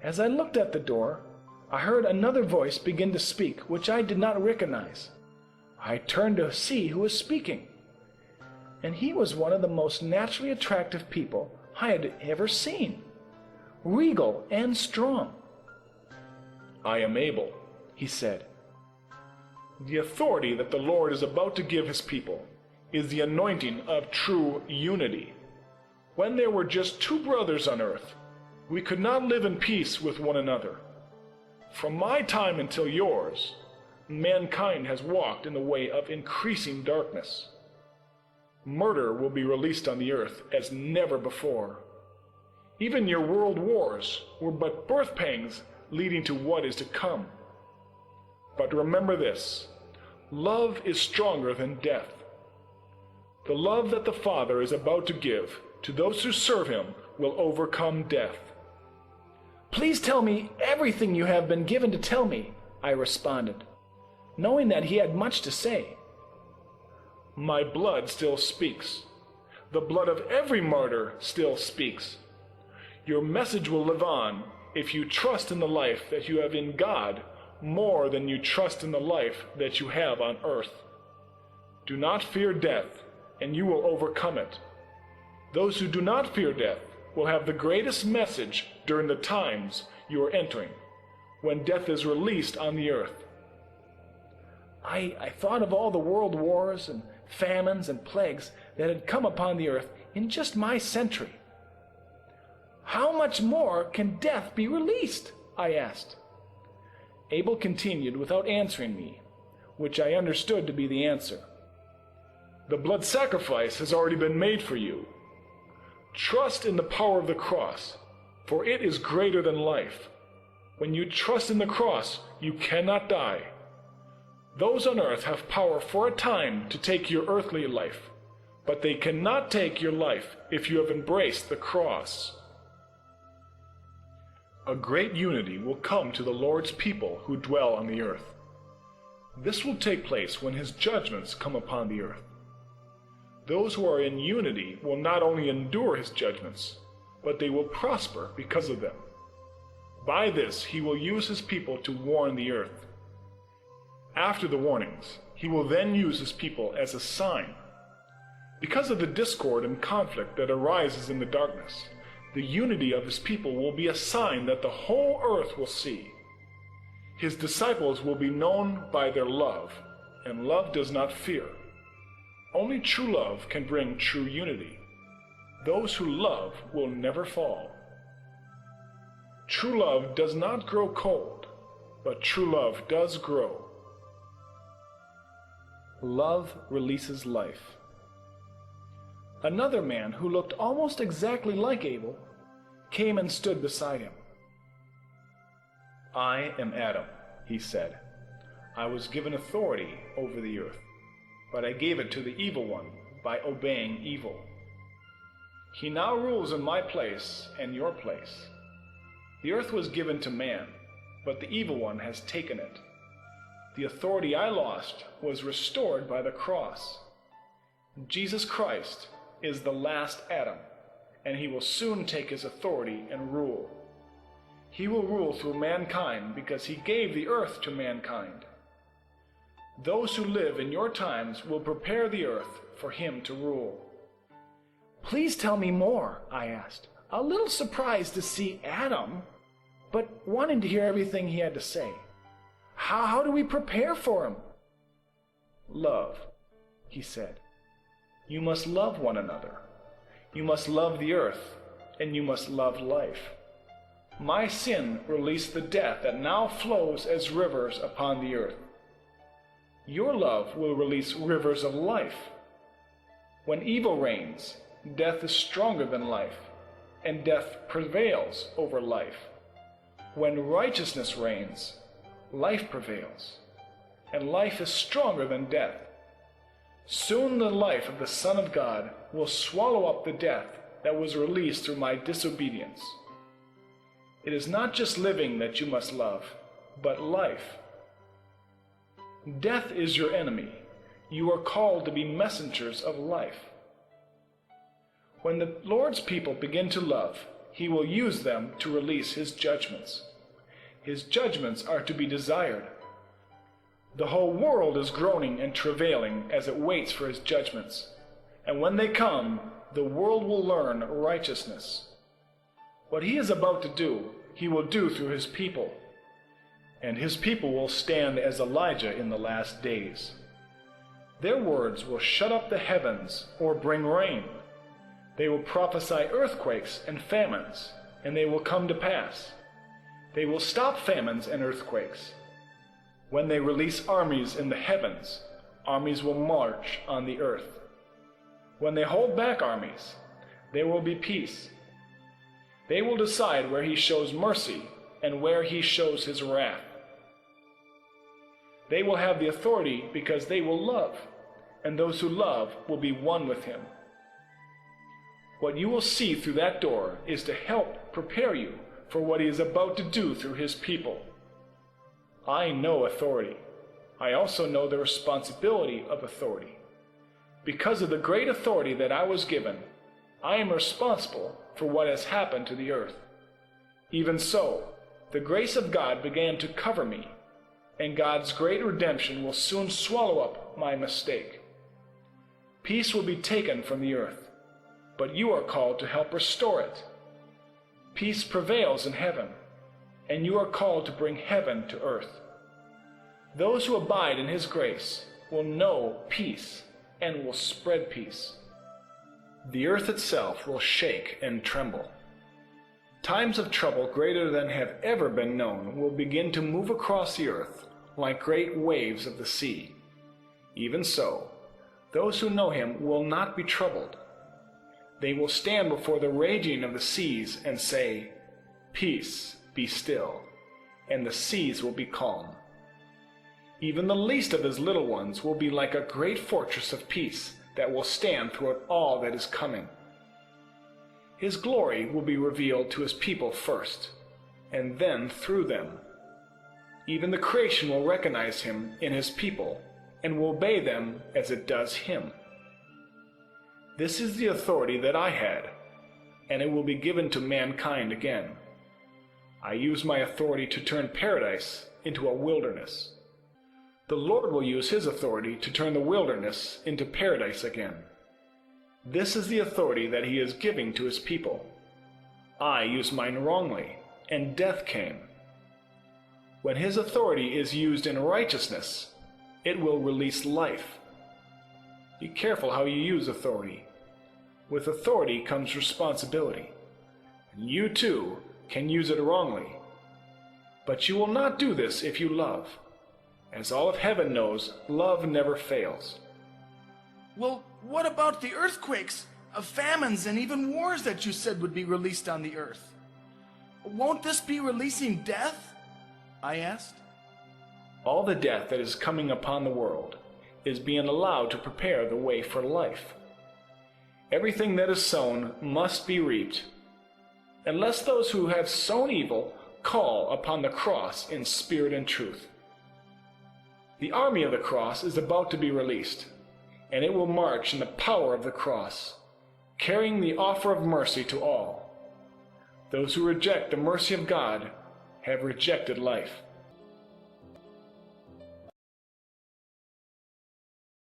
As I looked at the door, I heard another voice begin to speak, which I did not recognize. I turned to see who was speaking, and he was one of the most naturally attractive people I had ever seen, regal and strong. "I am Abel," he said. "The authority that the Lord is about to give his people is the anointing of true unity. When there were just two brothers on earth, we could not live in peace with one another. From my time until yours, mankind has walked in the way of increasing darkness. Murder will be released on the earth as never before. Even your world wars were but birth pangs leading to what is to come. But remember this, love is stronger than death. The love that the Father is about to give to those who serve him will overcome death." "Please tell me everything you have been given to tell me," I responded, knowing that he had much to say. "My blood still speaks. The blood of every martyr still speaks. Your message will live on if you trust in the life that you have in God more than you trust in the life that you have on earth. Do not fear death, and you will overcome it. Those who do not fear death will have the greatest message during the times you are entering, when death is released on the earth." I thought of all the world wars and famines and plagues that had come upon the earth in just my century. "How much more can death be released?" I asked. Abel continued without answering me, which I understood to be the answer. "The blood sacrifice has already been made for you. Trust in the power of the cross, for it is greater than life. When you trust in the cross, you cannot die. Those on earth have power for a time to take your earthly life, but they cannot take your life if you have embraced the cross." A great unity will come to the Lord's people who dwell on the earth. This will take place when his judgments come upon the earth. Those who are in unity will not only endure his judgments, but they will prosper because of them. By this he will use his people to warn the earth. After the warnings, he will then use his people as a sign. Because of the discord and conflict that arises in the darkness, the unity of his people will be a sign that the whole earth will see. His disciples will be known by their love, and love does not fear. Only true love can bring true unity. Those who love will never fall. True love does not grow cold, but true love does grow. Love releases life. Another man who looked almost exactly like Abel came and stood beside him. "I am Adam," he said. "I was given authority over the earth, but I gave it to the evil one by obeying evil. He now rules in my place and your place. The earth was given to man, but the evil one has taken it. The authority I lost was restored by the cross. Jesus Christ is the last Adam, and he will soon take his authority and rule. He will rule through mankind because he gave the earth to mankind. Those who live in your times will prepare the earth for him to rule." "Please tell me more," I asked, a little surprised to see Adam, but wanting to hear everything he had to say. How do we prepare for him?" "Love," he said. "You must love one another. You must love the earth, and you must love life. My sin released the death that now flows as rivers upon the earth. Your love will release rivers of life. When evil reigns, death is stronger than life, and death prevails over life. When righteousness reigns, life prevails, and life is stronger than death. Soon the life of the Son of God will swallow up the death that was released through my disobedience. It is not just living that you must love, but life. Death is your enemy. You are called to be messengers of life. When the Lord's people begin to love, he will use them to release his judgments. His judgments are to be desired. The whole world is groaning and travailing as it waits for his judgments. And when they come, the world will learn righteousness. What he is about to do, he will do through his people. And his people will stand as Elijah in the last days. Their words will shut up the heavens or bring rain. They will prophesy earthquakes and famines, and they will come to pass. They will stop famines and earthquakes. When they release armies in the heavens, armies will march on the earth. When they hold back armies, there will be peace. They will decide where he shows mercy and where he shows his wrath. They will have the authority because they will love, and those who love will be one with him. What you will see through that door is to help prepare you for what he is about to do through his people. I know authority. I also know the responsibility of authority. Because of the great authority that I was given, I am responsible for what has happened to the earth. Even so, the grace of God began to cover me, and God's great redemption will soon swallow up my mistake. Peace will be taken from the earth, but you are called to help restore it. Peace prevails in heaven, and you are called to bring heaven to earth. Those who abide in his grace will know peace and will spread peace. The earth itself will shake and tremble. Times of trouble greater than have ever been known will begin to move across the earth like great waves of the sea. Even so, those who know him will not be troubled. They will stand before the raging of the seas and say, "Peace, be still," and the seas will be calm. Even the least of his little ones will be like a great fortress of peace that will stand throughout all that is coming. His glory will be revealed to his people first, and then through them. Even the creation will recognize him in his people and will obey them as it does him. This is the authority that I had, and it will be given to mankind again. I use my authority to turn paradise into a wilderness. The Lord will use his authority to turn the wilderness into paradise again. This is the authority that he is giving to his people. I used mine wrongly, and death came. When his authority is used in righteousness, it will release life. Be careful how you use authority. With authority comes responsibility. And you too can use it wrongly. But you will not do this if you love. As all of heaven knows, love never fails. Well, what about the earthquakes, famines, and even wars that you said would be released on the earth? Won't this be releasing death? I asked. All the death that is coming upon the world is being allowed to prepare the way for life. Everything that is sown must be reaped, unless those who have sown evil call upon the cross in spirit and truth. The army of the cross is about to be released, and it will march in the power of the cross, carrying the offer of mercy to all. Those who reject the mercy of God have rejected life.